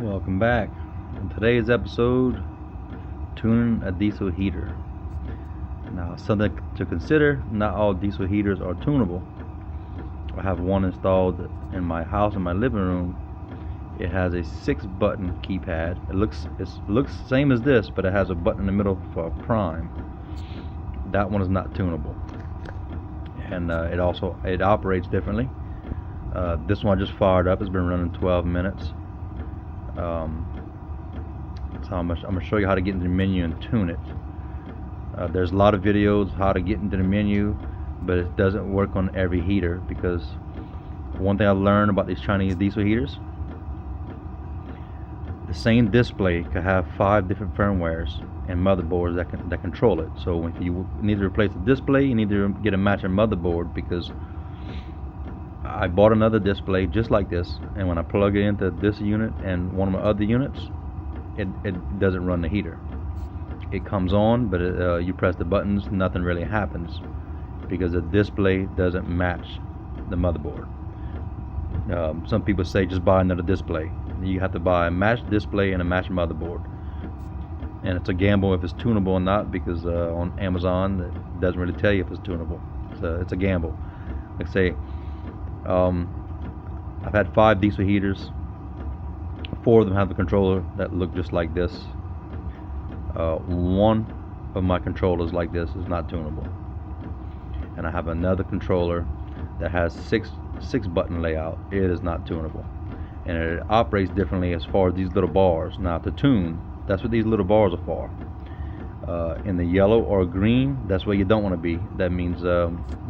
Welcome back. In today's episode, tuning a diesel heater. Now, something to consider, not all diesel heaters are tunable. I have one installed in my house in my living room. It has a 6-button keypad. It looks same as this, but it has a button in the middle for prime. That one is not tunable, and it operates differently. This one I just fired up. It's been running 12 minutes. So I'm gonna show you how to get into the menu and tune it. There's a lot of videos how to get into the menu, but it doesn't work on every heater, because one thing I learned about these Chinese diesel heaters, the same display could have 5 different firmwares and motherboards that control it. So if you need to replace the display, you need to get a matching motherboard, because I bought another display just like this, and when I plug it into this unit and one of my other units, it doesn't run the heater. It comes on, but you press the buttons, nothing really happens, because the display doesn't match the motherboard. Some people say just buy another display. You have to buy a matched display and a matched motherboard, and it's a gamble if it's tunable or not, because on Amazon it doesn't really tell you if it's tunable. It's a gamble. Like say, I've had 5 diesel heaters. 4 of them have a controller that look just like this. One of my controllers like this is not tunable, and I have another controller that has 6 button layout. It is not tunable, and it operates differently as far as these little bars. Now to tune, that's what these little bars are for. In the yellow or green, that's where you don't want to be. That means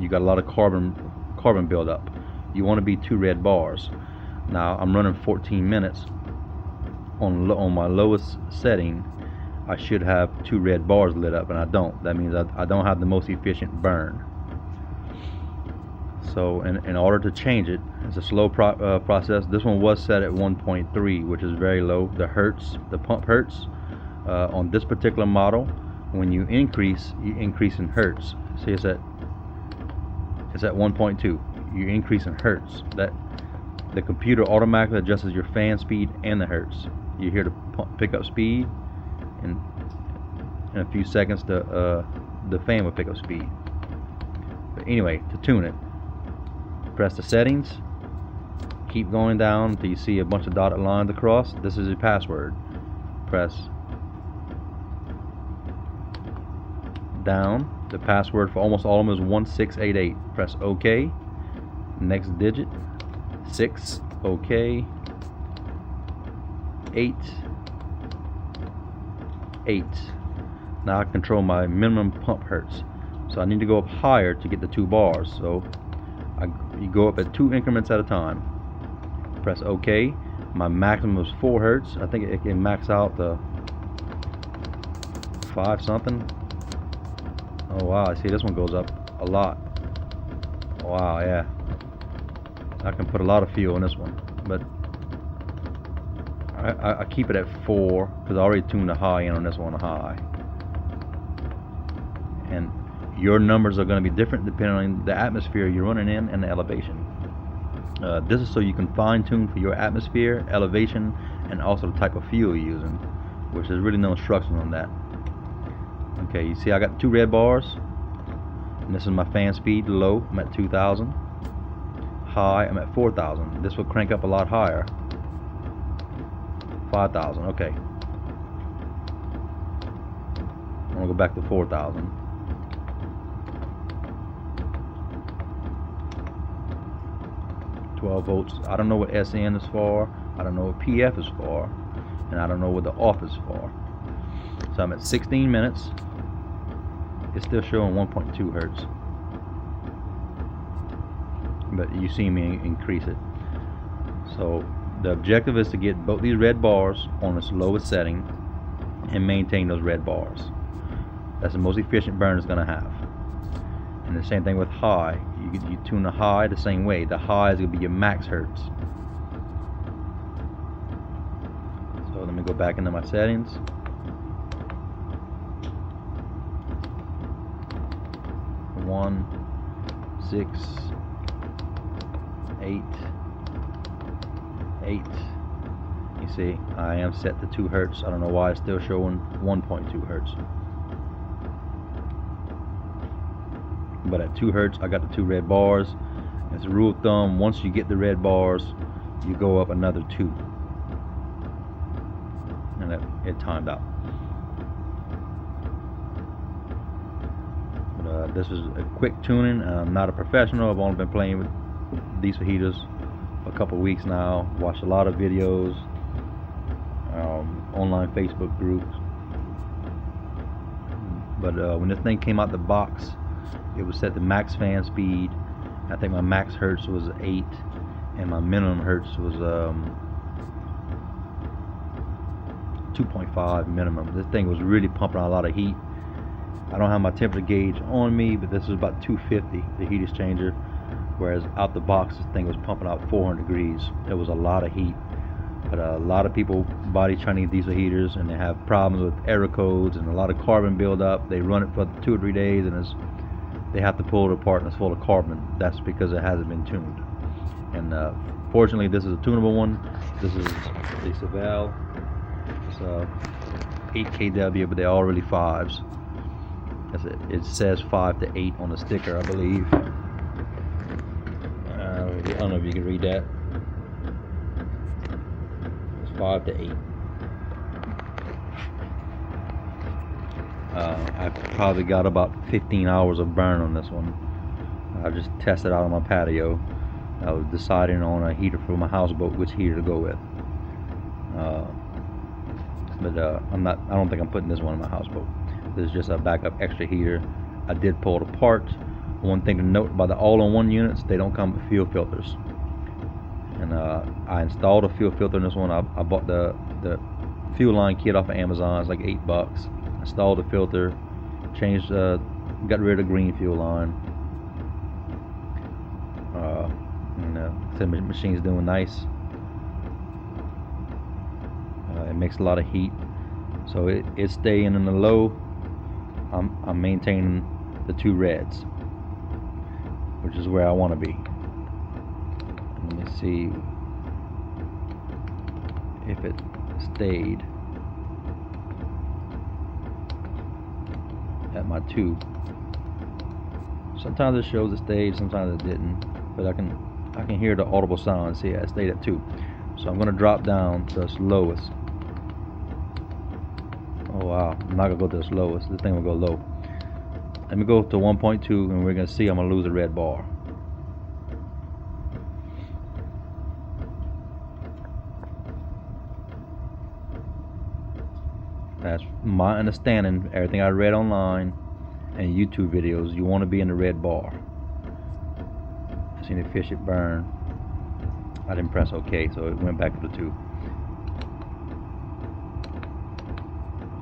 you got a lot of carbon buildup. You want to be 2 red bars. Now I'm running 14 minutes on my lowest setting. I should have 2 red bars lit up, and I don't. That means I don't have the most efficient burn. So in order to change it, it's a slow process. This one was set at 1.3, which is very low. The pump hertz on this particular model, when you increase in hertz. See, it's at 1.2. You increase in hertz. That the computer automatically adjusts your fan speed and the hertz. You hear the pick up speed, and in a few seconds the fan will pick up speed. But anyway, to tune it, press the settings, keep going down until you see a bunch of dotted lines across. This is your password. Press down. The password for almost all of them is 1688. Press OK. Next digit 6. OK. 8. Now I control my minimum pump hertz, so I need to go up higher to get the 2 bars. So you go up at 2 increments at a time. Press OK. My maximum is 4 hertz. I think it can max out the 5 something. Oh wow, I see this one goes up a lot. Wow, yeah, I can put a lot of fuel in this one, but I keep it at 4 because I already tuned the high in on this one high. And your numbers are going to be different depending on the atmosphere you're running in and the elevation. This is so you can fine tune for your atmosphere, elevation, and also the type of fuel you're using, which there's really no instructions on that. Okay, you see I got 2 red bars, and this is my fan speed. Low, I'm at 2,000. High, I'm at 4,000. This will crank up a lot higher. 5,000. Okay, I'm gonna go back to 4,000. 12 volts. I don't know what SN is for, I don't know what PF is for, and I don't know what the off is for. So I'm at 16 minutes. It's still showing 1.2 hertz, but you see me increase it. So the objective is to get both these red bars on its lowest setting and maintain those red bars. That's the most efficient burn it's going to have. And the same thing with high. You tune the high the same way. The high is going to be your max hertz. So let me go back into my settings. 1, 6, 8. You You see, I am set to 2 hertz. I don't know why it's still showing 1.2 hertz. But at 2 hertz, I got the 2 red bars. As a rule of thumb, once you get the red bars, you go up another 2. And it timed out. But this is a quick tuning. I'm not a professional. I've only been playing with these fajitas for a couple of weeks now. Watched a lot of videos, online Facebook groups. But when this thing came out the box, it was set to max fan speed. I think my max hertz was 8, and my minimum hertz was 2.5 minimum. This thing was really pumping out a lot of heat. I don't have my temperature gauge on me, but this is about 250, the heat exchanger, whereas out the box this thing was pumping out 400 degrees. It was a lot of heat. But a lot of people body Chinese diesel heaters, and they have problems with error codes and a lot of carbon buildup. They run it for 2 or 3 days, and they have to pull it apart, and it's full of carbon. That's because it hasn't been tuned. And fortunately, this is a tunable one. This is the Savell. It's 8 kW, but they're all really 5s. That's it. It says 5 to 8 on the sticker, I believe. I don't know if you can read that. It's 5 to 8. I probably got about 15 hours of burn on this one. I just tested out on my patio. I was deciding on a heater for my houseboat, which heater to go with. But I don't think I'm putting this one in my houseboat. This is just a backup extra heater. I did pull it apart. One thing to note about the all-in-one units, they don't come with fuel filters. And I installed a fuel filter in this one. I bought the fuel line kit off of Amazon. It's like $8. Installed the filter, changed, got rid of the green fuel line. The machine's doing nice. It makes a lot of heat, so it's staying in the low. I'm maintaining the 2 reds, which is where I want to be. Let me see if it stayed at my 2. Sometimes it shows it stayed, sometimes it didn't, but I can hear the audible sound and see it stayed at 2. So I'm going to drop down to its lowest. Oh wow, I'm not going to go to its lowest. This thing will go low. Let me go to 1.2, and we're going to see I'm going to lose a red bar. That's my understanding. Everything I read online and YouTube videos, you want to be in the red bar. I seen it fish it burn. I didn't press OK, so it went back to the 2.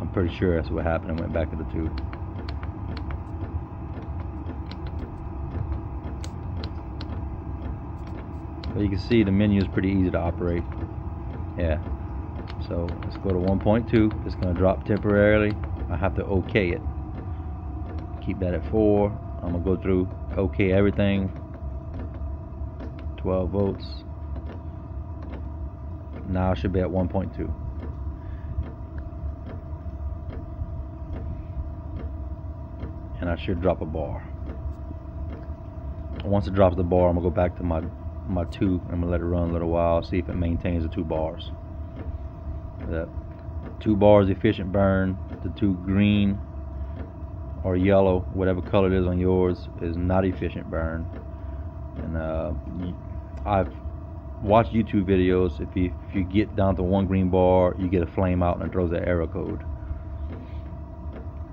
I'm pretty sure that's what happened. It went back to the 2. But you can see the menu is pretty easy to operate. Yeah. So let's go to 1.2. It's going to drop temporarily. I have to OK it. Keep that at 4. I'm going to go through, OK everything. 12 volts. Now I should be at 1.2. And I should drop a bar. Once it drops the bar, I'm going to go back to my 2. I'm going to let it run a little while, see if it maintains the 2 bars. The 2 bars efficient burn. The 2 green or yellow, whatever color it is on yours, is not efficient burn. And I've watched YouTube videos. If you get down to 1 green bar, you get a flame out and it throws an error code.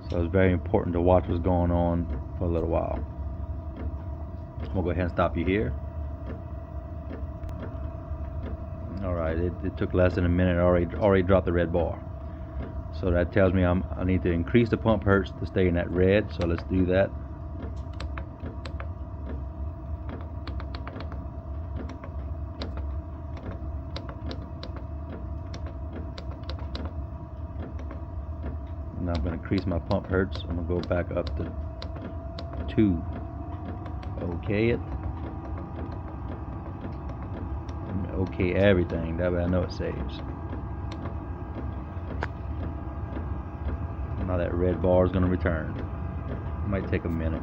So it's very important to watch what's going on for a little while. We'll go ahead and stop you here. Alright, it took less than a minute. Already dropped the red bar. So that tells me I need to increase the pump hertz to stay in that red. So let's do that. Now I'm going to increase my pump hertz. I'm going to go back up to 2. OK it. OK everything. That way I know it saves. Now that red bar is going to return. It might take a minute.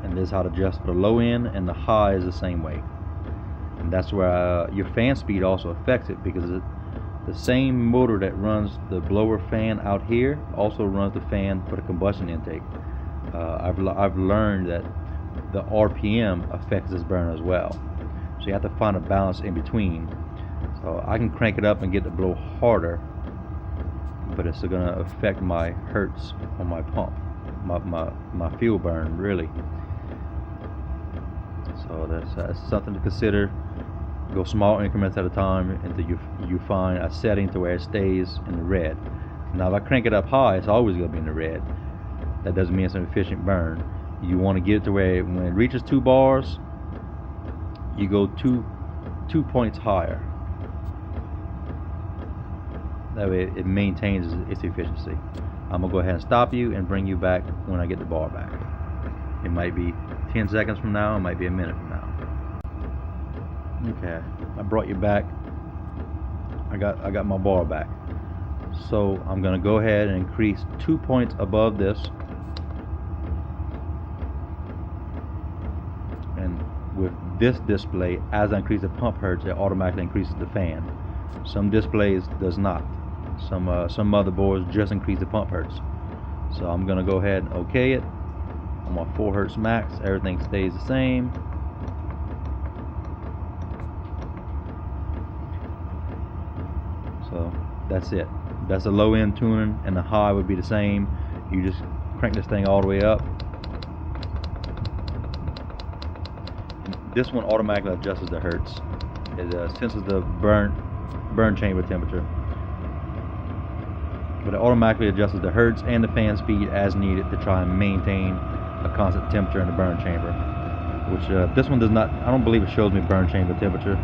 And this is how to adjust for the low end, and the high is the same way. And that's where your fan speed also affects it, because the same motor that runs the blower fan out here also runs the fan for the combustion intake. I've learned that the RPM affects this burner as well, so you have to find a balance in between. So I can crank it up and get the blow harder, but it's going to affect my hertz on my pump, my fuel burn, really. So that's something to consider. Go small increments at a time until you find a setting to where it stays in the red. Now if I crank it up high, it's always going to be in the red. That doesn't mean it's an efficient burn. You want to get it to where when it reaches 2 bars, you go two points higher. That way it maintains its efficiency. I'm going to go ahead and stop you and bring you back when I get the bar back. It might be 10 seconds from now, it might be a minute from now. Okay, I brought you back. I got my bar back. So I'm going to go ahead and increase 2 points above this. And with this display, as I increase the pump hertz, it automatically increases the fan. Some displays does not. Some motherboards just increase the pump hertz. So I'm going to go ahead and OK it. I'm on 4 hertz max. Everything stays the same. So that's it. That's a low end tuning, and the high would be the same. You just crank this thing all the way up. This one automatically adjusts the hertz. It senses the burn chamber temperature, but it automatically adjusts the hertz and the fan speed as needed to try and maintain a constant temperature in the burn chamber. Which this one does not. I don't believe it shows me burn chamber temperature.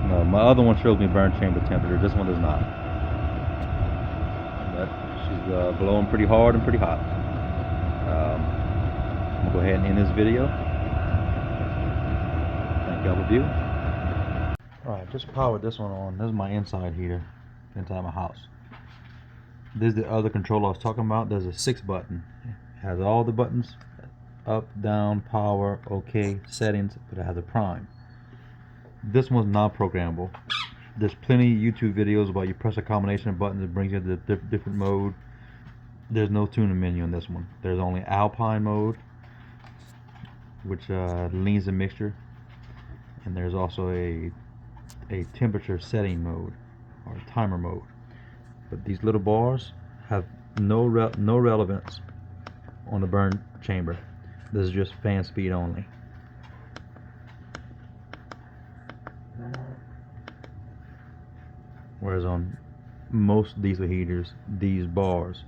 No, my other one shows me burn chamber temperature. This one does not. But she's blowing pretty hard and pretty hot. I'm gonna go ahead and end this video. Thank y'all for viewing. Alright, just powered this one on. This is my inside heater, inside my house. This is the other controller I was talking about. There's a 6 button. It has all the buttons: up, down, power, OK, settings, but it has a prime. This one's non-programmable. There's plenty of YouTube videos about you press a combination of buttons, it brings you to the different mode. There's no tuning menu in this one. There's only Alpine mode, which leans the mixture, and there's also a temperature setting mode or a timer mode. But these little bars have no relevance on the burn chamber. This is just fan speed only. Whereas on most diesel heaters, these bars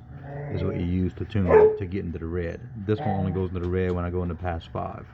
is what you use to tune to get into the red. This one only goes into the red when I go into past 5.